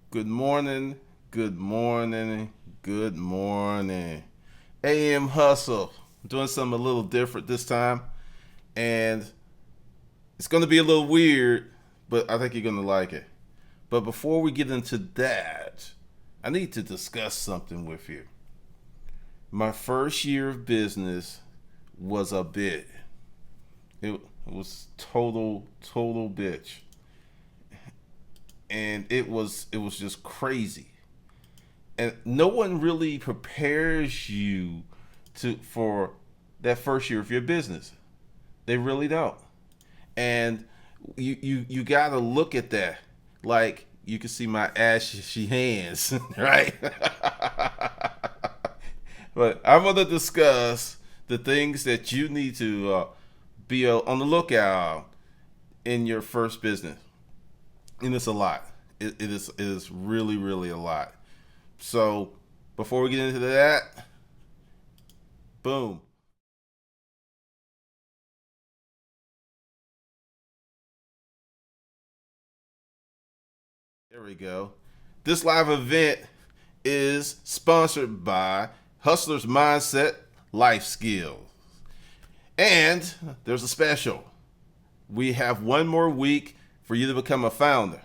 Good morning, good morning, good morning. AM Hustle. Doing something a little different this time, and it's going to be a little weird, but I think you're going to like it. But before we get into that, I need to discuss something with you. My first year of business was a bit. It was total bitch, and it was just crazy. And no one really prepares you to for that first year of your business. They really don't. And you got to look at that. Like you can see my ashy hands, right? But I'm going to discuss the things that you need to be on the lookout in your first business. And it's a lot. It is really a lot. So before we get into that, boom. There we go. This live event is sponsored by Hustler's Mindset Life Skills. And there's a special. We have one more week for you to become a founder.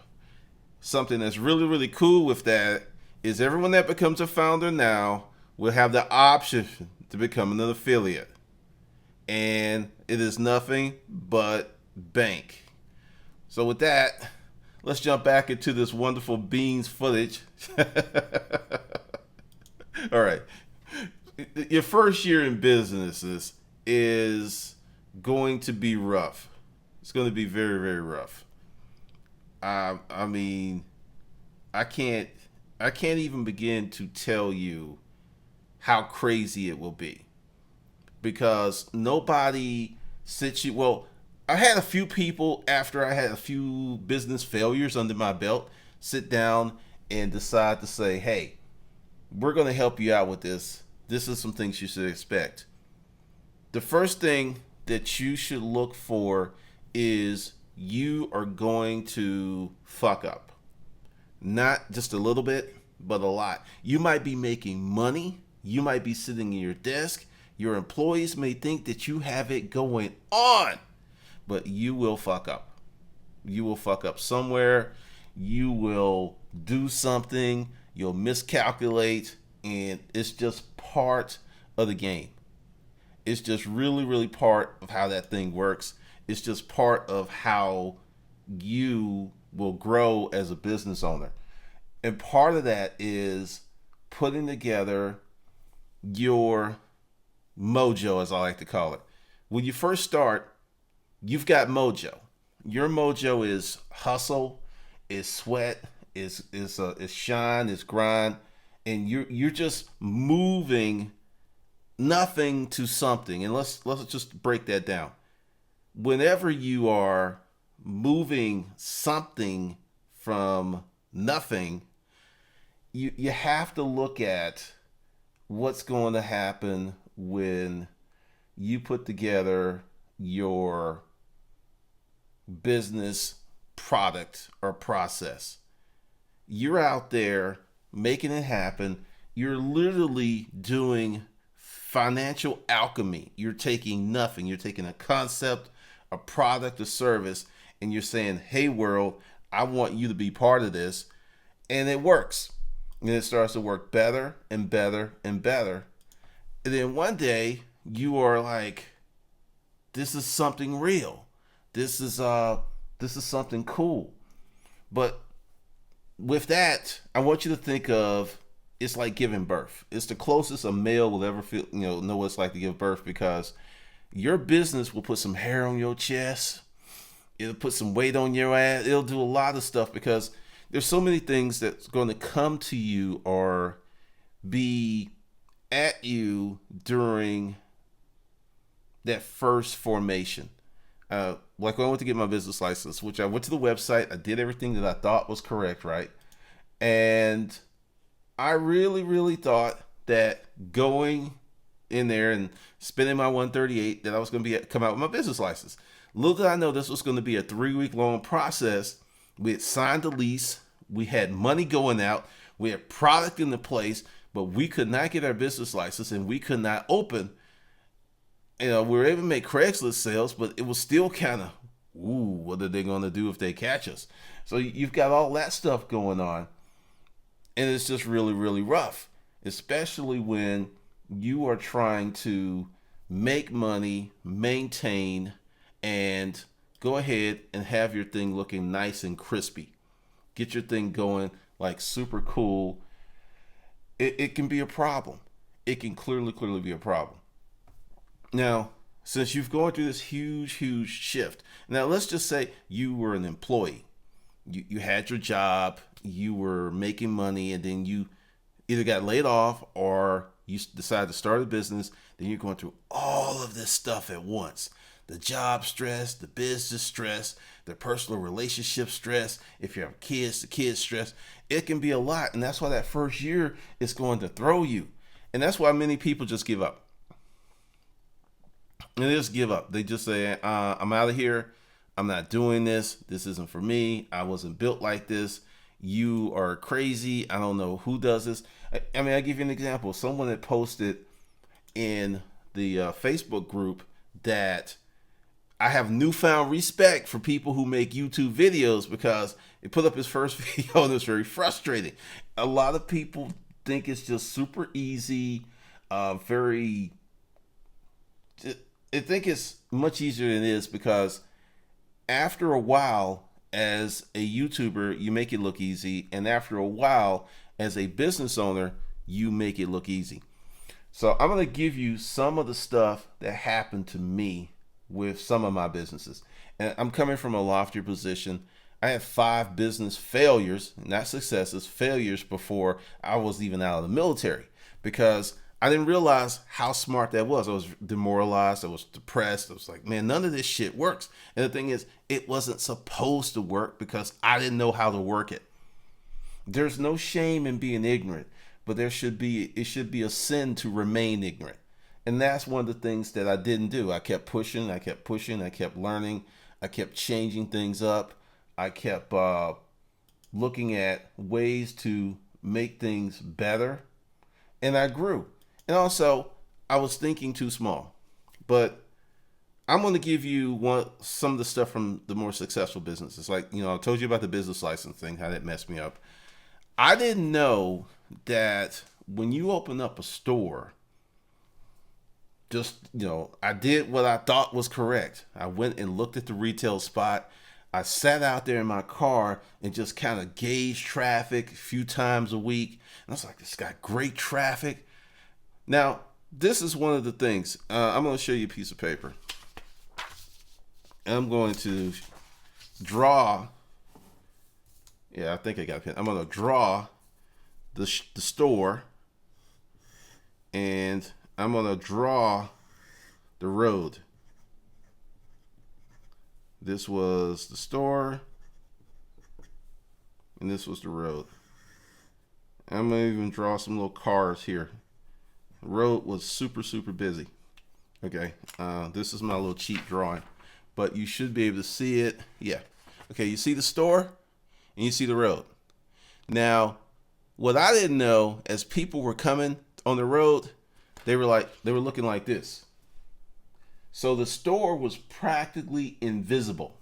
Something that's really cool with that is everyone that becomes a founder now will have the option to become an affiliate. And it is nothing but bank. So with that, let's jump back into this wonderful beans footage. All right. Your first year in businesses is going to be rough. It's going to be very rough. I mean, I can't I can't even begin to tell you how crazy it will be because nobody sits you. Well, I had a few people after I had a few business failures under my belt sit down and decide to say, "Hey, we're going to help you out with this. This is some things you should expect." The first thing that you should look for is you are going to fuck up. Not just a little bit, but a lot. You might be making money. You might be sitting in your desk. Your employees may think that you have it going on, but you will fuck up. You will fuck up somewhere. You will do something. You'll miscalculate, and it's just part of the game. It's just really part of how that thing works. It's just part of how you will grow as a business owner. And part of that is putting together your mojo, as I like to call it. When you first start, you've got mojo. Your mojo is hustle, is sweat, is shine, is grind, and you're just moving nothing to something. And let's just break that down. Whenever you are moving something from nothing, you have to look at what's going to happen when you put together your business product or process. You're out there making it happen. You're literally doing financial alchemy. You're taking nothing. You're taking a concept, a product, a service, and you're saying, "Hey, world, I want you to be part of this." And it works. And it starts to work better and better and better. And then one day you are like, this is something real. This is something cool. But with that, I want you to think of it's like giving birth. It's the closest a male will ever feel, know what it's like to give birth because your business will put some hair on your chest. It'll put some weight on your ass. It'll do a lot of stuff because there's so many things that's going to come to you or be at you during that first formation. Like when I went to get my business license, which I went to the website, I did everything that I thought was correct, right? And I really thought that going in there and spending my 138 that I was going to be come out with my business license. Little did I know this was going to be a 3-week long process. We had signed the lease. We had money going out. We had product in the place, but we could not get our business license and we could not open. We were able to make Craigslist sales, but it was still kind of, ooh, what are they going to do if they catch us? So you've got all that stuff going on. And it's just really, really rough, especially when you are trying to make money, maintain, and go ahead and have your thing looking nice and crispy. Get your thing going like super cool. It can be a problem. It can clearly be a problem. Now, since you've gone through this huge shift, now let's just say you were an employee. You had your job, you were making money, and then you either got laid off or you decided to start a business. Then you're going through all of this stuff at once. The job stress, the business stress, the personal relationship stress. If you have kids, the kids stress. It can be a lot. And that's why that first year is going to throw you. And that's why many people just give up. And they just give up. They just say, I'm out of here. I'm not doing this. This isn't for me. I wasn't built like this. You are crazy. I don't know who does this. I mean, I'll give you an example. Someone had posted in the Facebook group that I have newfound respect for people who make YouTube videos because he put up his first video and it's very frustrating. A lot of people think it's just super easy, I think it's much easier than it is because after a while, as a YouTuber, you make it look easy. And after a while, as a business owner, you make it look easy. So I'm going to give you some of the stuff that happened to me with some of my businesses. And I'm coming from a loftier position. I had 5 business failures, not successes, failures before I was even out of the military because I didn't realize how smart that was. I was demoralized. I was depressed. I was like, man, none of this shit works. And the thing is, it wasn't supposed to work because I didn't know how to work it. There's no shame in being ignorant, but it should be a sin to remain ignorant. And that's one of the things that I didn't do. I kept pushing. I kept learning. I kept changing things up. I kept looking at ways to make things better. And I grew. And also, I was thinking too small. But I'm going to give you some of the stuff from the more successful businesses. Like, I told you about the business license thing, how that messed me up. I didn't know that when you open up a store, I did what I thought was correct. I went and looked at the retail spot. I sat out there in my car and just kind of gauged traffic a few times a week. And I was like, this got great traffic. Now, this is one of the things. I'm going to show you a piece of paper. I'm going to draw. Yeah, I think I got a pen. I'm going to draw the store. And I'm going to draw the road. This was the store. And this was the road. I'm going to even draw some little cars here. The road was super busy. Okay, this is my little cheap drawing, but you should be able to see it. Yeah. Okay, you see the store and you see the road. Now, what I didn't know as people were coming on the road, they were looking like this. So the store was practically invisible.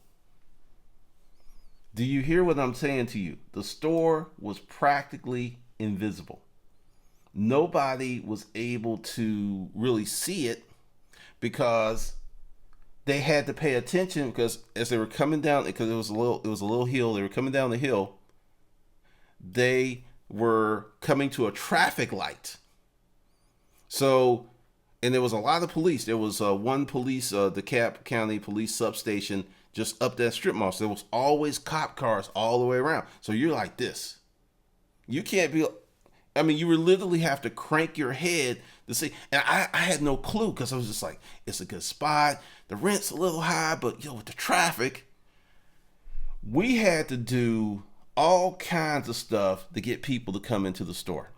Do you hear what I'm saying to you? The store was practically invisible. Nobody was able to really see it because they had to pay attention because as they were coming down, because it was a little hill, they were coming down the hill. They were coming to a traffic light. So, and there was a lot of police. There was one police, DeKalb County Police substation just up that strip mall. So there was always cop cars all the way around. So you're like this. You can't be. You would literally have to crank your head to see. And I had no clue because I was just like, it's a good spot. The rent's a little high, but with the traffic, we had to do all kinds of stuff to get people to come into the store.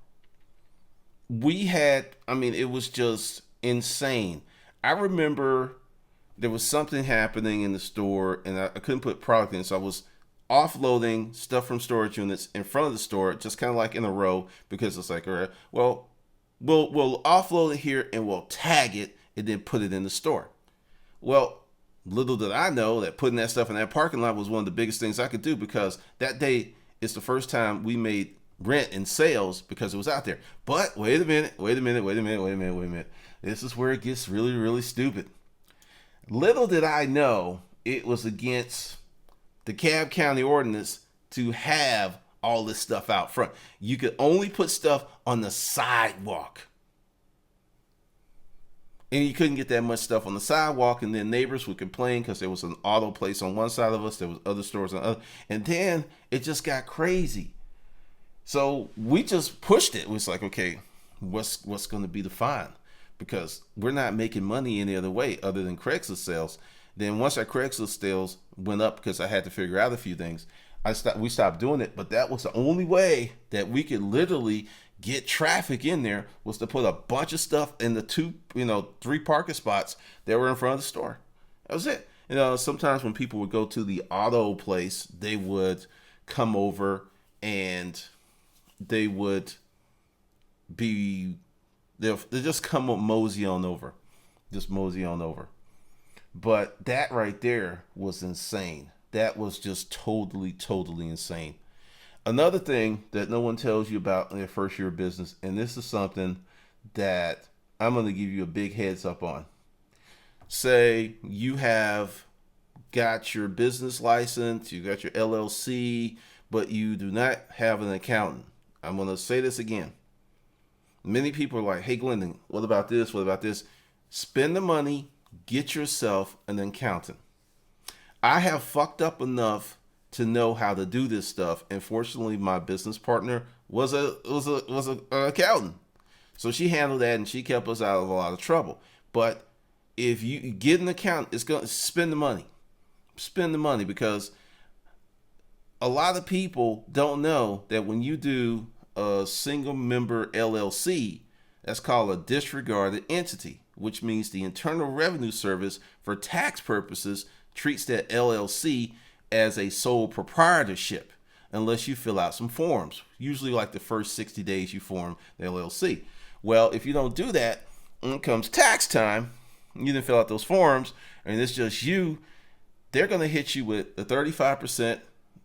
It was just insane. I remember there was something happening in the store and I couldn't put product in. So offloading stuff from storage units in front of the store, just kind of like in a row, because it's like, all right, well, we'll offload it here and we'll tag it and then put it in the store. Well, little did I know that putting that stuff in that parking lot was one of the biggest things I could do, because that day is the first time we made rent and sales because it was out there. But wait a minute. This is where it gets really, really stupid. Little did I know it was against the Cobb County ordinance to have all this stuff out front. You could only put stuff on the sidewalk. And you couldn't get that much stuff on the sidewalk, and then neighbors would complain because there was an auto place on one side of us, there was other stores on the other, and then it just got crazy. So we just pushed it. It was like, okay, what's going to be the fine? Because we're not making money any other way other than Craigslist sales. Then once our Craigslist sales went up, because I had to figure out a few things, we stopped doing it. But that was the only way that we could literally get traffic in there, was to put a bunch of stuff in the 3 parking spots that were in front of the store. That was it. Sometimes when people would go to the auto place, they would come over and they would they'll just come mosey on over. Just mosey on over. But that right there was insane. That was just totally, totally insane. Another thing that no one tells you about in their first year of business, and this is something that I'm going to give you a big heads up on. Say you have got your business license, you got your LLC, but you do not have an accountant. I'm going to say this again. Many people are like, hey, Glendon, what about this? What about this? Spend the money, get yourself an accountant. I have fucked up enough to know how to do this stuff. And fortunately, my business partner was an accountant. So she handled that and she kept us out of a lot of trouble. But if you get an accountant, it's going to spend the money. Spend the money, because a lot of people don't know that when you do a single member LLC, that's called a disregarded entity, which means the Internal Revenue Service, for tax purposes, treats that LLC as a sole proprietorship unless you fill out some forms. Usually like the first 60 days you form the LLC. Well, if you don't do that, when it comes tax time, you didn't fill out those forms, and it's just you, they're going to hit you with the 35%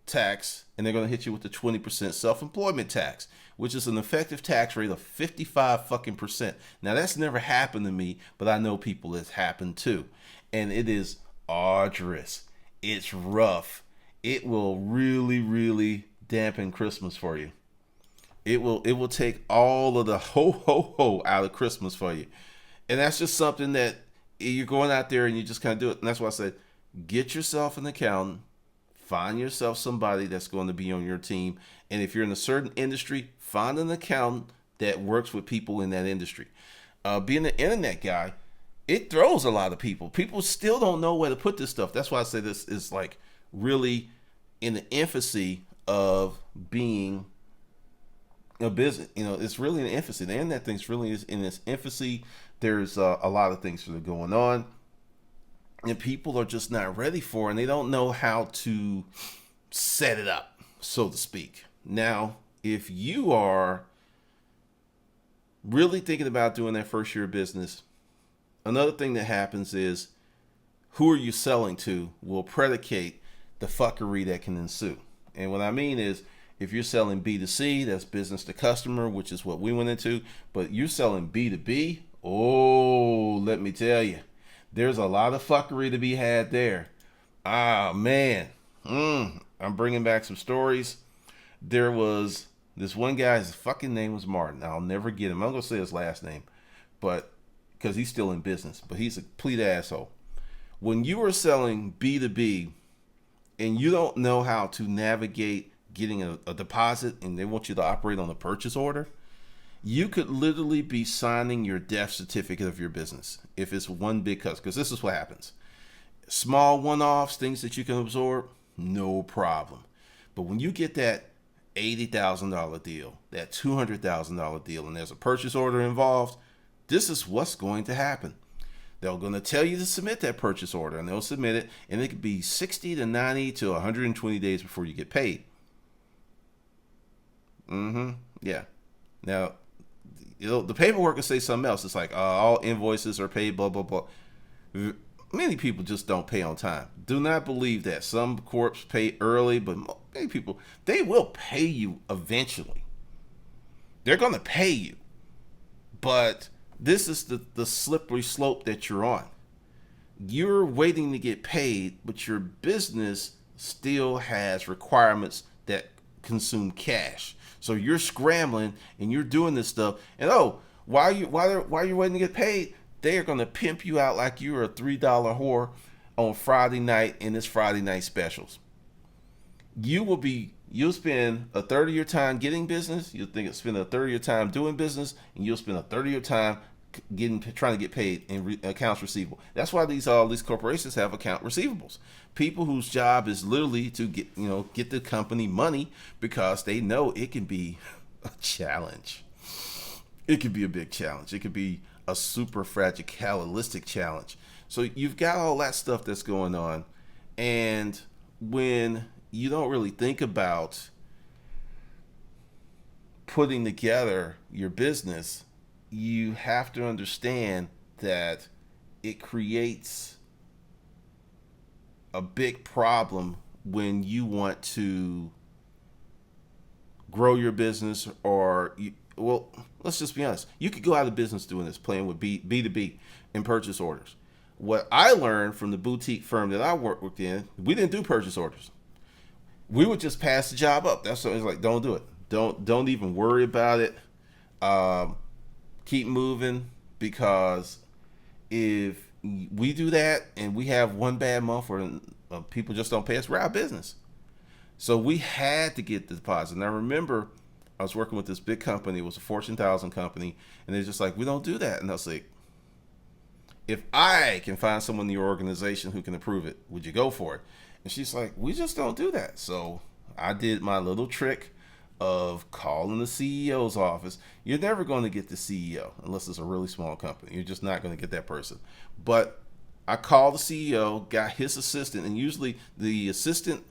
tax, and they're going to hit you with the 20% self-employment tax, which is an effective tax rate of 55%. Now, that's never happened to me, but I know people it's happened to. And it is arduous. It's rough. It will really, really dampen Christmas for you. It will take all of the ho ho ho out of Christmas for you. And that's just something that you're going out there and you just kind of do it. And that's why I said, get yourself an accountant, find yourself somebody that's going to be on your team. And if you're in a certain industry, find an accountant that works with people in that industry. Being an internet guy, it throws a lot of people. People still don't know where to put this stuff. That's why I say this is like really in the infancy of being a business. It's really in the infancy. The internet thing's really is in its infancy. There's a lot of things that are going on, and people are just not ready for it, and they don't know how to set it up, so to speak. Now, if you are really thinking about doing that first year of business, another thing that happens is who are you selling to will predicate the fuckery that can ensue. And what I mean is, if you're selling B2C, that's business to customer, which is what we went into, but you're selling B2B, oh, let me tell you, there's a lot of fuckery to be had there. Ah, man. I'm bringing back some stories. There was this one guy, his fucking name was Martin. I'll never get him. I'm going to say his last name, but because he's still in business, but he's a complete asshole. When you are selling B2B and you don't know how to navigate getting a deposit, and they want you to operate on a purchase order, you could literally be signing your death certificate of your business if it's one big customer. Because this is what happens. Small one-offs, things that you can absorb, no problem. But when you get that $80,000 deal, that $200,000 deal, and there's a purchase order involved, this is what's going to happen. They're going to tell you to submit that purchase order, and they'll submit it, and it could be 60 to 90 to 120 days before you get paid. Yeah. Now, the paperwork will say something else. It's like all invoices are paid, blah, blah, blah. Many people just don't pay on time. Do not believe that. Some corps pay early, but many people, they will pay you eventually. They're going to pay you. But this is the slippery slope that you're on. You're waiting to get paid, but your business still has requirements that consume cash. So you're scrambling and you're doing this stuff. And while you're waiting to get paid, they are going to pimp you out like you're a $3 whore on Friday night in this Friday night specials. You'll spend a third of your time getting business. You'll spend a third of your time doing business, and you'll spend a third of your time trying to get paid in accounts receivable. That's why all these corporations have account receivables. People whose job is literally to get the company money, because they know it can be a challenge. It could be a big challenge. It could be a super fragilistic challenge. So you've got all that stuff that's going on, and when you don't really think about putting together your business, you have to understand that it creates a big problem when you want to grow your business, let's just be honest. You could go out of business doing this, playing with B2B and purchase orders. What I learned from the boutique firm that I worked in, we didn't do purchase orders. We would just pass the job up. That's what it's like. Don't do it. Don't even worry about it. Keep moving, because if we do that and we have one bad month where people just don't pay us, we're out of business. So we had to get the deposit. And I remember I was working with this big company. It was a Fortune 1000 company, and they're just like, we don't do that. And I was like, if I can find someone in your organization who can approve it, would you go for it? And she's like, we just don't do that. So I did my little trick of calling the CEO's office. You're never going to get the CEO unless it's a really small company. You're just not going to get that person. But I called the CEO, got his assistant, and usually the assistant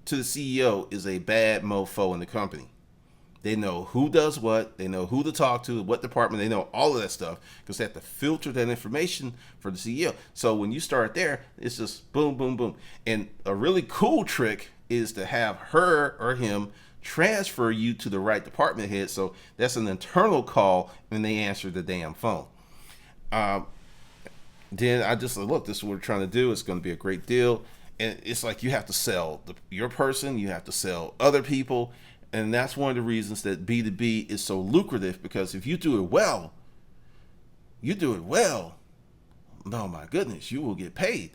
to the CEO is a bad mofo in the company. They know who does what, they know who to talk to, what department, they know all of that stuff, because they have to filter that information for the CEO. So when you start there, it's just boom, boom, boom. And a really cool trick is to have her or him transfer you to the right department head. So that's an internal call, and they answer the damn phone. Then I just said, look, this is what we're trying to do. It's going to be a great deal. And it's like you have to sell your person, you have to sell other people. And that's one of the reasons that B2B is so lucrative, because if you do it well, oh my goodness, you will get paid.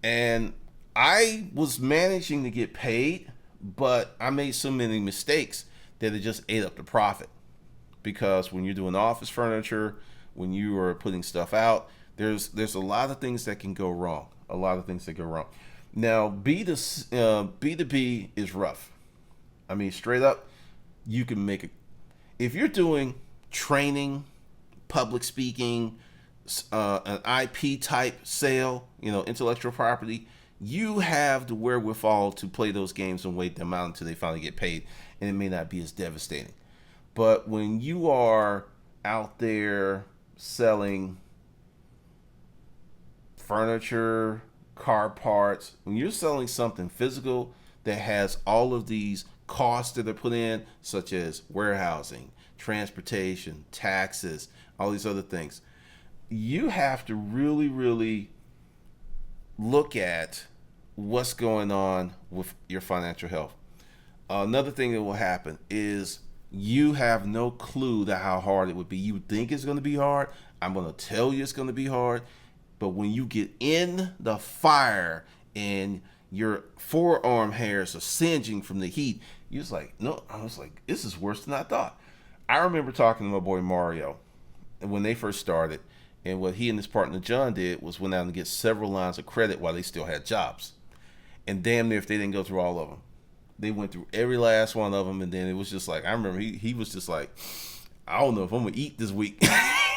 And I was managing to get paid, but I made so many mistakes that it just ate up the profit. Because when you're doing office furniture, when you are putting stuff out, there's a lot of things that can go wrong. Now, B2B is rough. I mean, straight up, you can make it. If you're doing training, public speaking, an IP type sale, intellectual property, you have the wherewithal to play those games and wait them out until they finally get paid, and it may not be as devastating. But when you are out there selling furniture, car parts, when you're selling something physical that has all of these costs that are put in, such as warehousing, transportation, taxes, all these other things, you have to really, really look at what's going on with your financial health. Another thing that will happen is you have no clue to how hard it would be. You think it's going to be hard. I'm going to tell you it's going to be hard. But when you get in the fire and your forearm hairs are singeing from the heat, you're just like, no, I was like, this is worse than I thought. I remember talking to my boy Mario when they first started, and what he and his partner John did was went out and get several lines of credit while they still had jobs. And damn near if they didn't go through all of them. They went through every last one of them, and then it was just like, I remember he was just like, I don't know if I'm going to eat this week.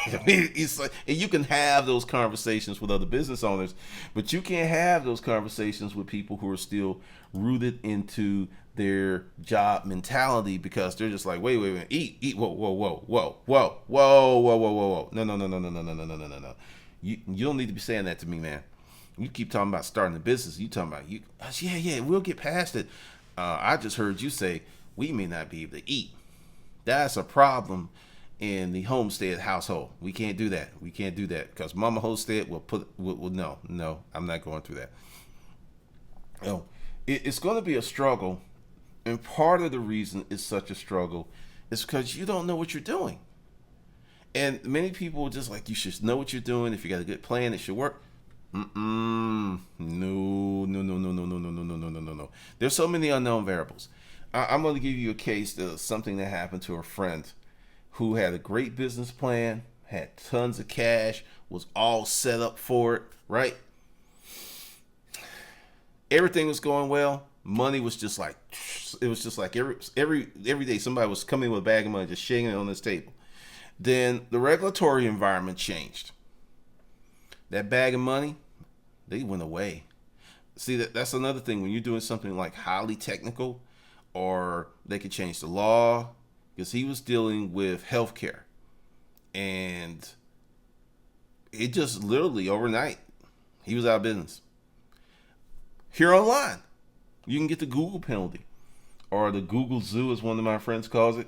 I mean, it's like, and you can have those conversations with other business owners, but you can't have those conversations with people who are still rooted into their job mentality, because they're just like, wait, eat, whoa, whoa, whoa, whoa, whoa, whoa, whoa, whoa, whoa, whoa, no. You don't need to be saying that to me, man. You keep talking about starting a business. You talking about you? Yeah, we'll get past it. I just heard you say we may not be able to eat. That's a problem in the homestead household. We can't do that. We can't do that because Mama Homestead will no. I'm not going through that. No, it's going to be a struggle, and part of the reason it's such a struggle is because you don't know what you're doing. And many people are just like, you should know what you're doing. If you got a good plan, it should work. No. There's so many unknown variables. I'm going to give you a case of something that happened to a friend who had a great business plan, had tons of cash, was all set up for it, right? Everything was going well. Money was just like, it was just like every day somebody was coming with a bag of money, just shaking it on this table. Then the regulatory environment changed. That bag of money, they went away. See, that's another thing when you're doing something like highly technical, or they could change the law, because he was dealing with healthcare, and it just literally overnight he was out of business. Here online, you can get the Google penalty, or the Google Zoo, as one of my friends calls it.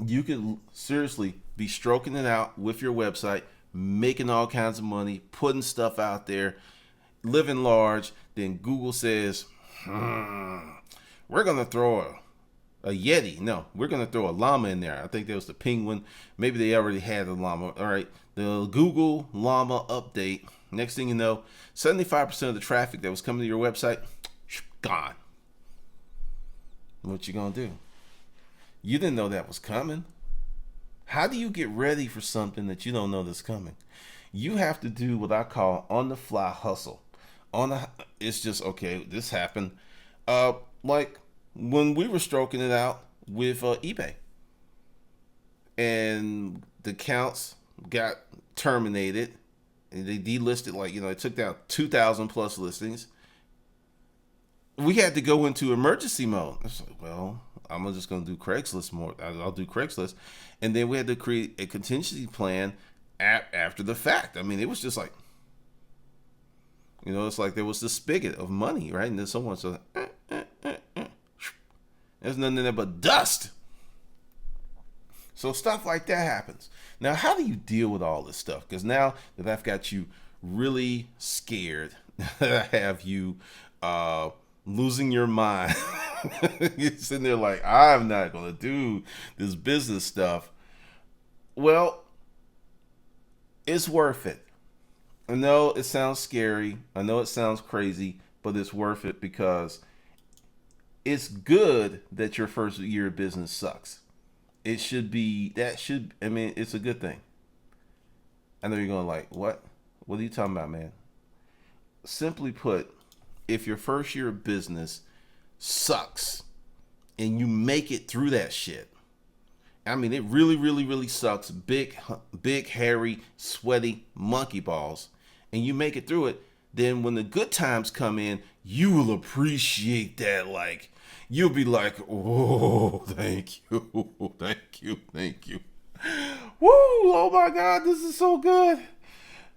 You could seriously be stroking it out with your website, making all kinds of money, putting stuff out there, living large. Then Google says, we're going to throw a Yeti. No, we're going to throw a llama in there. I think there was the penguin. Maybe they already had the llama. All right. The Google llama update. Next thing you know, 75% of the traffic that was coming to your website, gone. What you going to do? You didn't know that was coming. How do you get ready for something that you don't know that's coming? You have to do what I call on-the-fly hustle. It's just, okay, this happened. Like when we were stroking it out with eBay, and the accounts got terminated, and they delisted, like, it took down 2,000 plus listings. We had to go into emergency mode. I was like, well, I'm just going to do Craigslist more. I'll do Craigslist. And then we had to create a contingency plan after the fact. I mean, it was just like, it's like there was this spigot of money, right? And then someone said, there's nothing in there but dust. So stuff like that happens. Now, how do you deal with all this stuff? Because now that I've got you really scared, I have you losing your mind. You're sitting there like, I'm not going to do this business stuff. Well, it's worth it. I know it sounds scary. I know it sounds crazy, but it's worth it, because it's good that your first year of business sucks. It's a good thing. I know you're going like, what? What are you talking about, man? Simply put, if your first year of business sucks and you make it through that shit, I mean, it really, really, really sucks. Big, hairy, sweaty monkey balls. And you make it through it. Then when the good times come in, you will appreciate that. Like, you'll be like, oh, thank you. Woo, oh my God, this is so good.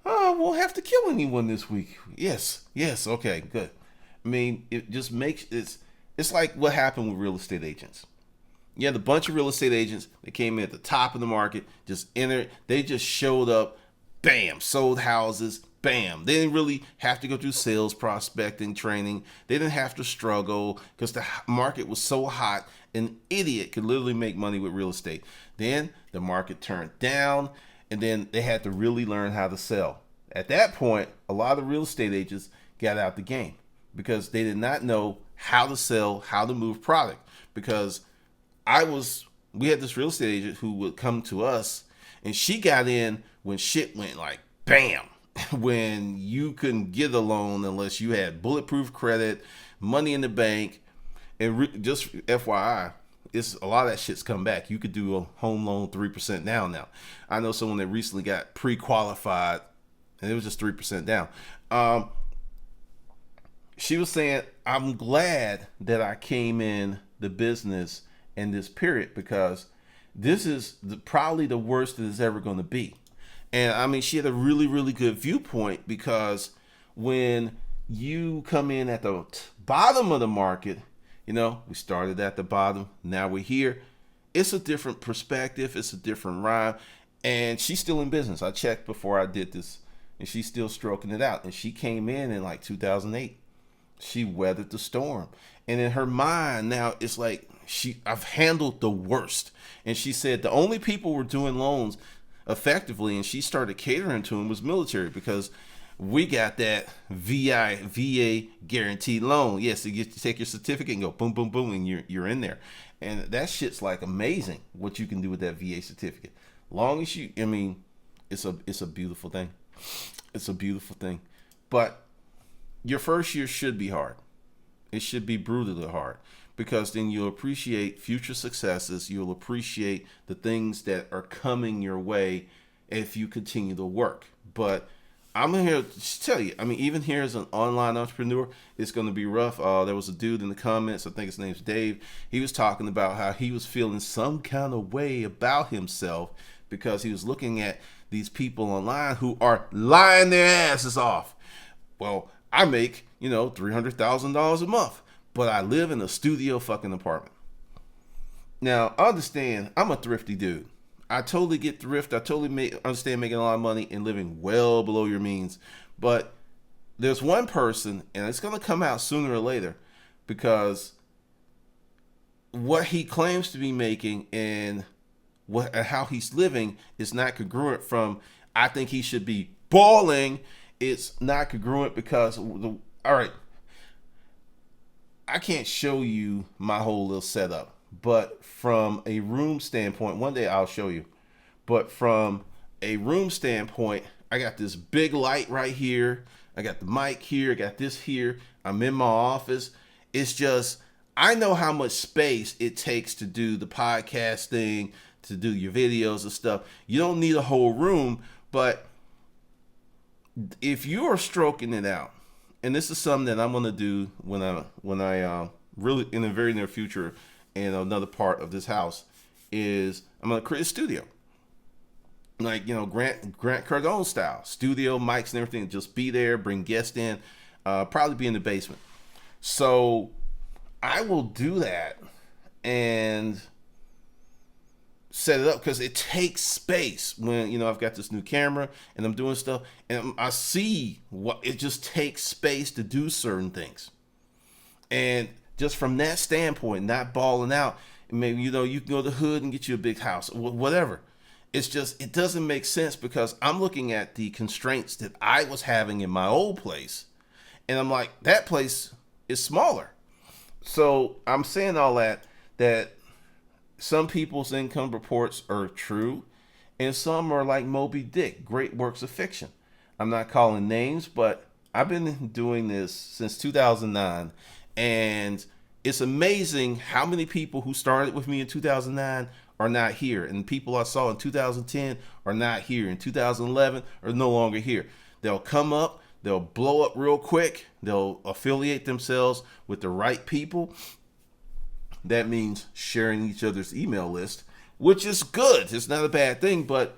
Won't have to kill anyone this week. Yes, okay, good. I mean, it just makes it's like what happened with real estate agents. You had a bunch of real estate agents that came in at the top of the market, just entered. They just showed up, bam, sold houses, bam. They didn't really have to go through sales prospecting training. They didn't have to struggle because the market was so hot. An idiot could literally make money with real estate. Then the market turned down, and then they had to really learn how to sell. At that point, a lot of real estate agents got out the game because they did not know how to sell, how to move product. Because we had this real estate agent who would come to us, and she got in when shit went like bam, when you couldn't get a loan unless you had bulletproof credit, money in the bank. And just FYI, it's a lot of that shit's come back. You could do a home loan 3% down now. I know someone that recently got pre-qualified, and it was just 3% down. She was saying, I'm glad that I came in the business in this period because this is probably the worst that it's ever going to be. And I mean, she had a really, really good viewpoint because when you come in at the bottom of the market, we started at the bottom, now we're here. It's a different perspective. It's a different rhyme. And she's still in business. I checked before I did this, and she's still stroking it out. And she came in like 2008. She weathered the storm. And in her mind now, it's like I've handled the worst. And she said the only people were doing loans effectively, and she started catering to them, was military, because we got that VA guaranteed loan. Yes, you get to take your certificate and go boom, boom, boom, and you're in there. And that shit's like amazing what you can do with that VA certificate. Long as it's a beautiful thing. It's a beautiful thing. But your first year should be hard. It should be brutally hard, because then you'll appreciate future successes. You'll appreciate the things that are coming your way if you continue to work. But I'm here to tell you, even here as an online entrepreneur, it's going to be rough. There was a dude in the comments, I think his name's Dave. He was talking about how he was feeling some kind of way about himself because he was looking at these people online who are lying their asses off. Well, I make, $300,000 a month, but I live in a studio fucking apartment. Now, understand, I'm a thrifty dude. I totally get thrift. I totally understand making a lot of money and living well below your means. But there's one person, and it's going to come out sooner or later, because what he claims to be making and how he's living is not congruent from, I think he should be balling. It's not congruent because, all right, I can't show you my whole little setup. But from a room standpoint, one day I'll show you. But from a room standpoint, I got this big light right here. I got the mic here. I got this here. I'm in my office. It's just, I know how much space it takes to do the podcast thing, to do your videos and stuff. You don't need a whole room, but if you are stroking it out, and this is something that I'm going to do when I really in the very near future, and another part of this house is I'm going to create a studio. Like, Grant Cardone style. Studio, mics and everything. Just be there, bring guests in. Probably be in the basement. So I will do that and set it up, because it takes space when, I've got this new camera and I'm doing stuff. And I see what it just takes space to do certain things. And just from that standpoint, not balling out, maybe, you can go to the hood and get you a big house, whatever. It's just, it doesn't make sense, because I'm looking at the constraints that I was having in my old place. And I'm like, that place is smaller. So I'm saying all that some people's income reports are true, and some are like Moby Dick, great works of fiction. I'm not calling names, but I've been doing this since 2009. And it's amazing how many people who started with me in 2009 are not here. And people I saw in 2010 are not here. In 2011 are no longer here. They'll come up, they'll blow up real quick. They'll affiliate themselves with the right people. That means sharing each other's email list, which is good. It's not a bad thing, but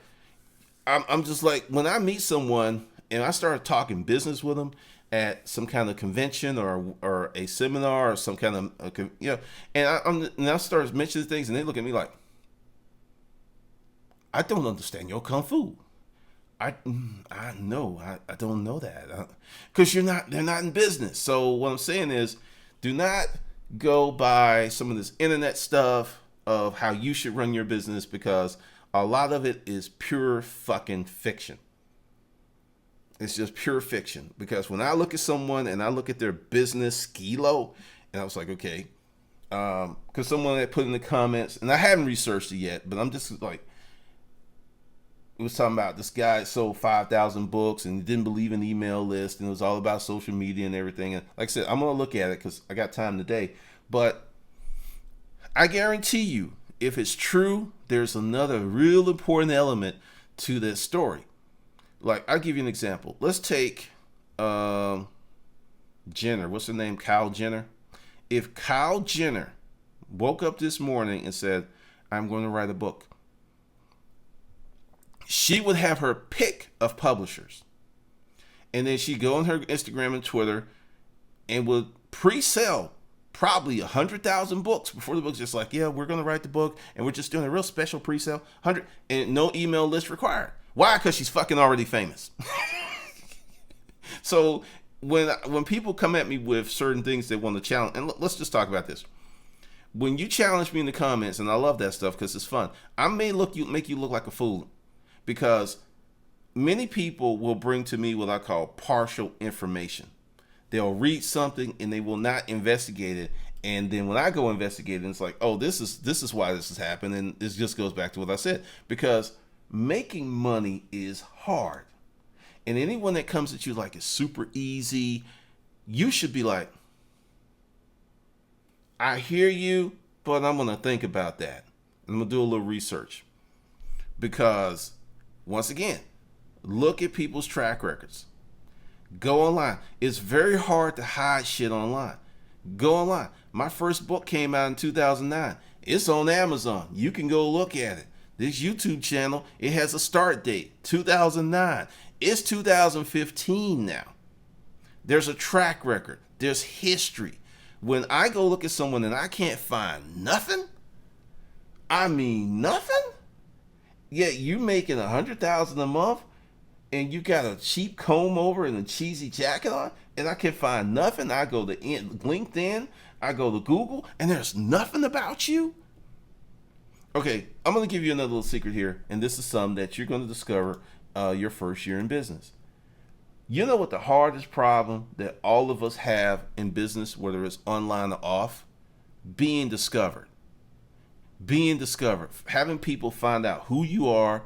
I'm just like, when I meet someone and I start talking business with them at some kind of convention or a seminar or some kind of, and I start mentioning things, and they look at me like, I don't understand your kung fu. I know, I don't know that, because they're not in business. So what I'm saying is, do not go by some of this internet stuff of how you should run your business, because a lot of it is pure fucking fiction. It's just pure fiction. Because when I look at someone and I look at their business skilo, and I was like, okay, because someone had put in the comments, and I haven't researched it yet, but I'm just like, it was talking about this guy sold 5,000 books and he didn't believe in the email list, and it was all about social media and everything. And like I said, I'm going to look at it because I got time today. But I guarantee you, if it's true, there's another real important element to this story. Like, I'll give you an example. Let's take Jenner. What's her name? Kyle Jenner. If Kyle Jenner woke up this morning and said, I'm going to write a book, she would have her pick of publishers. And then she'd go on her Instagram and Twitter and would pre-sell probably 100,000 books before the book's just like, yeah, we're going to write the book and we're just doing a real special pre-sale. 100, and no email list required. Why? Because she's fucking already famous. So when people come at me with certain things they want to challenge, and let's just talk about this. When you challenge me in the comments, and I love that stuff because it's fun, I may make you look like a fool, because many people will bring to me what I call partial information. They'll read something and they will not investigate it. And then when I go investigate it, it's like, oh, this is why this has happened. And this just goes back to what I said, because making money is hard. And anyone that comes at you like it's super easy, you should be like, I hear you, but I'm going to think about that. I'm going to do a little research. Because once again, look at people's track records. Go online. It's very hard to hide shit online. Go online. My first book came out in 2009. It's on Amazon. You can go look at it. This YouTube channel, it has a start date, 2009. It's 2015 now. There's a track record. There's history. When I go look at someone and I can't find nothing, I mean nothing, yet you making 100,000 a month, and you got a cheap comb over and a cheesy jacket on, and I can find nothing. I go to LinkedIn, I go to Google, and there's nothing about you. Okay, I'm going to give you another little secret here, and this is something that you're going to discover your first year in business. You know what the hardest problem that all of us have in business, whether it's online or off? Being discovered. Being discovered. Having people find out who you are,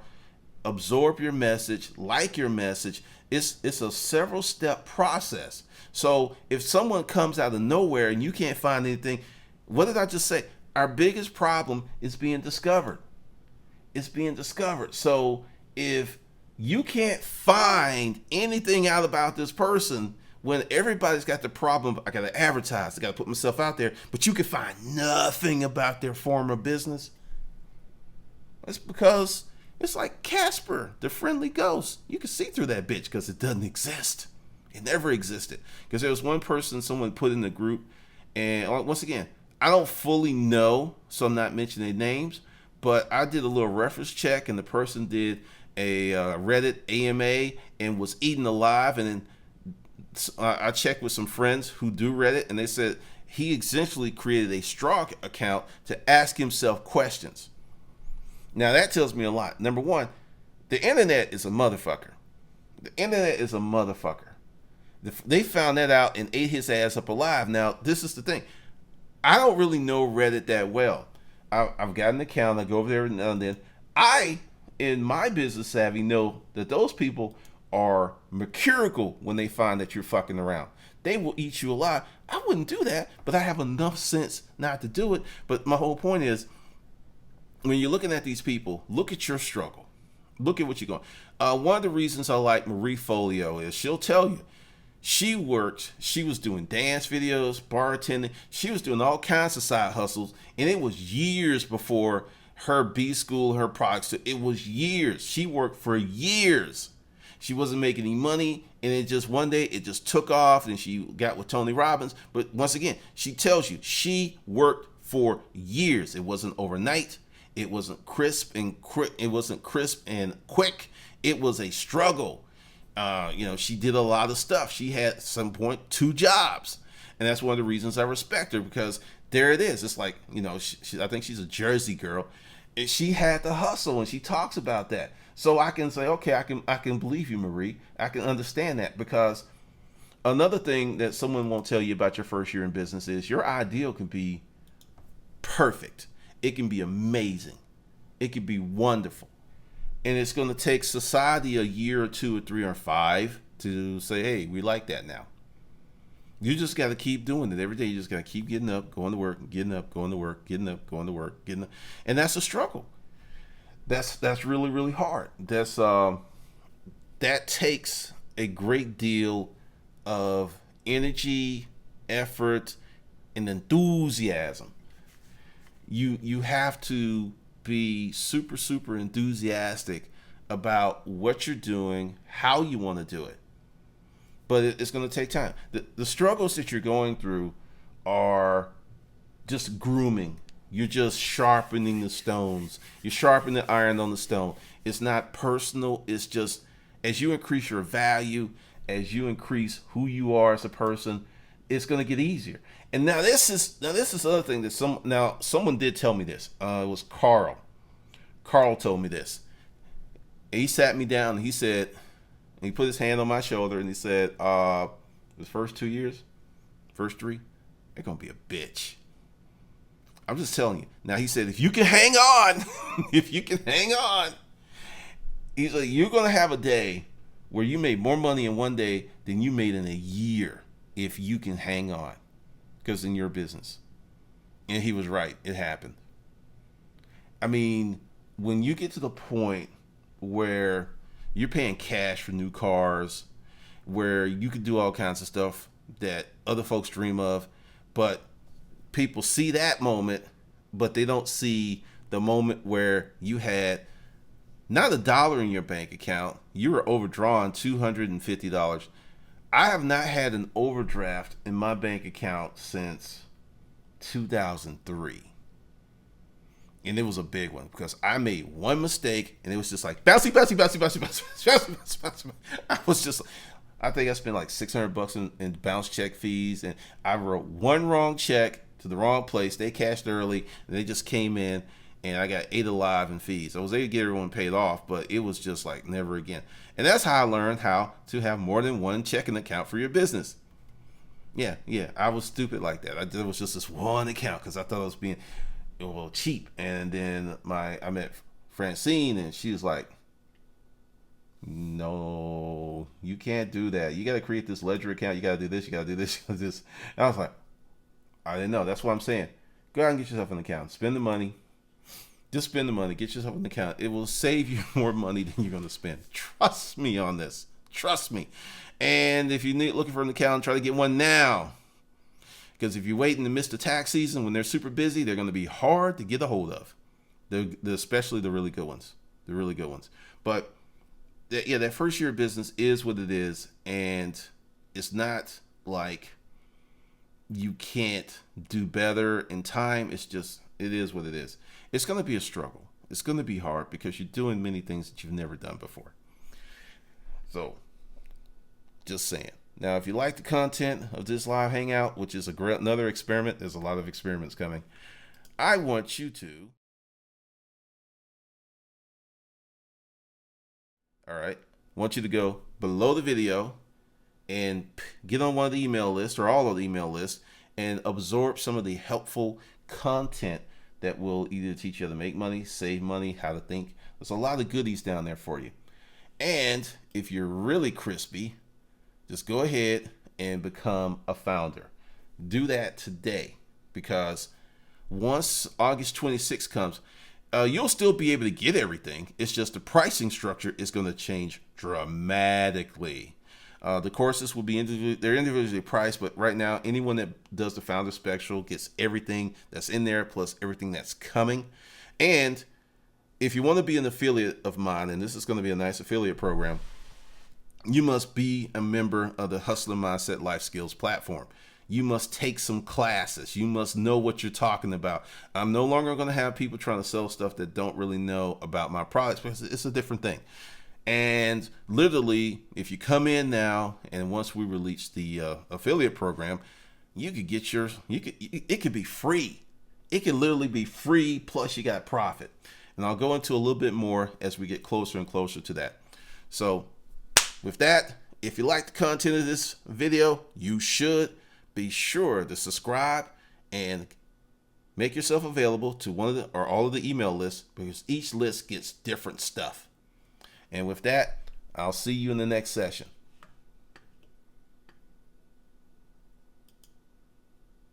absorb your message, like your message. It's a several step process. So if someone comes out of nowhere and you can't find anything, what did I just say? Our biggest problem is being discovered. It's being discovered. So if you can't find anything out about this person, when everybody's got the problem, I got to advertise, I got to put myself out there, but you can find nothing about their former business, that's because it's like Casper, the friendly ghost. You can see through that bitch because it doesn't exist. It never existed. Because there was one person someone put in the group, and once again, I don't fully know, so I'm not mentioning names, but I did a little reference check, and the person did a Reddit AMA and was eaten alive. And then I checked with some friends who do Reddit, and they said he essentially created a straw account to ask himself questions. Now that tells me a lot. Number one, the internet is a motherfucker. The internet is a motherfucker. They found that out and ate his ass up alive. Now, this is the thing. I don't really know Reddit that well. I've got an account. I go over there now and then. I, in my business savvy, know that those people are mercurial when they find that you're fucking around. They will eat you alive. I wouldn't do that, but I have enough sense not to do it. But my whole point is, when you're looking at these people, look at your struggle. Look at what you're going. One of the reasons I like Marie Folio is she'll tell you, she was doing dance videos, bartending. She was doing all kinds of side hustles. And it was years before her B school, her products. It was years. She worked for years. She wasn't making any money. And it just one day, it just took off. And she got with Tony Robbins. But once again, she tells you she worked for years. It wasn't overnight. It wasn't crisp and quick. It wasn't crisp and quick. It was a struggle. She did a lot of stuff. She had at some point 2 jobs, and that's one of the reasons I respect her, because there it is. It's like, I think she's a Jersey girl, and she had to hustle, and she talks about that. So I can say, okay, I can believe you, Marie. I can understand that, because another thing that someone won't tell you about your first year in business is your ideal can be perfect. It can be amazing. It can be wonderful. And it's going to take society a year or 2 or 3 or 5 to say, hey, we like that now. You just got to keep doing it every day. You just got to keep getting up, going to work, getting up, going to work, getting up, going to work, getting up, and that's a struggle. That's really really hard. That takes a great deal of energy, effort, and enthusiasm. You have to be super super enthusiastic about what you're doing, how you want to do it. But it's going to take time. The struggles that you're going through are just grooming. You're just sharpening the stones. You're sharpening the iron on the stone. It's not personal. It's just as you increase your value, as you increase who you are as a person, it's going to get easier. And now this is the other thing that someone did tell me this. It was Carl. Carl told me this. He sat me down and he said, and he put his hand on my shoulder and he said, the first 2 years, first three, they're gonna be a bitch. I'm just telling you. Now he said, if you can hang on, if you can hang on, he's like, you're gonna have a day where you made more money in one day than you made in a year if you can hang on, because in your business. And he was right. It happened. I mean, when you get to the point where you're paying cash for new cars, where you can do all kinds of stuff that other folks dream of, but people see that moment, but they don't see the moment where you had not $1 in your bank account, you were overdrawn $250. I have not had an overdraft in my bank account since 2003. And it was a big one because I made one mistake and it was just like bouncy, bouncy, bouncy, bouncy, bouncy, bouncy, bouncy, bouncy. I was just, I think I spent like $600 in bounce check fees, and I wrote one wrong check to the wrong place. They cashed early and they just came in, and I got ate alive in fees. I was able to get everyone paid off, but it was just like never again. And that's how I learned how to have more than one checking account for your business. Yeah, I was stupid like that. It was just this one account because I thought I was being cheap. And then I met Francine, and she was like, no, you can't do that. You got to create this ledger account. You got to do this. You got to do this. You got to do this. And I was like, I didn't know. That's what I'm saying. Go out and get yourself an account. Spend the money. Just spend the money. Get yourself an account. It will save you more money than you're going to spend. Trust me on this. Trust me. And if you're looking for an account, try to get one now. Because if you wait in the midst of tax season when they're super busy, they're going to be hard to get a hold of. Especially the really good ones. The really good ones. But yeah, that first year of business is what it is. And it's not like you can't do better in time. It's just, it is what it is. It's going to be a struggle. It's going to be hard because you're doing many things that you've never done before. So, just saying. Now, if you like the content of this live hangout, which is another experiment, there's a lot of experiments coming. I want you to, want you to go below the video and get on one of the email lists or all of the email lists and absorb some of the helpful content that will either teach you how to make money, save money, how to think. There's a lot of goodies down there for you. And if you're really crispy, just go ahead and become a founder. Do that today, because once August 26th comes, you'll still be able to get everything. It's just the pricing structure is going to change dramatically. The courses will be they're individually priced, but right now, anyone that does the Founder Special gets everything that's in there, plus everything that's coming. And if you want to be an affiliate of mine, and this is going to be a nice affiliate program, you must be a member of the Hustler Mindset Life Skills platform. You must take some classes. You must know what you're talking about. I'm no longer going to have people trying to sell stuff that don't really know about my products, because it's a different thing. And literally, if you come in now, and once we release the affiliate program, you could get it could be free. It can literally be free, plus you got profit. And I'll go into a little bit more as we get closer and closer to that. So with that, if you like the content of this video, you should be sure to subscribe and make yourself available to one of the or all of the email lists, because each list gets different stuff. And with that, I'll see you in the next session.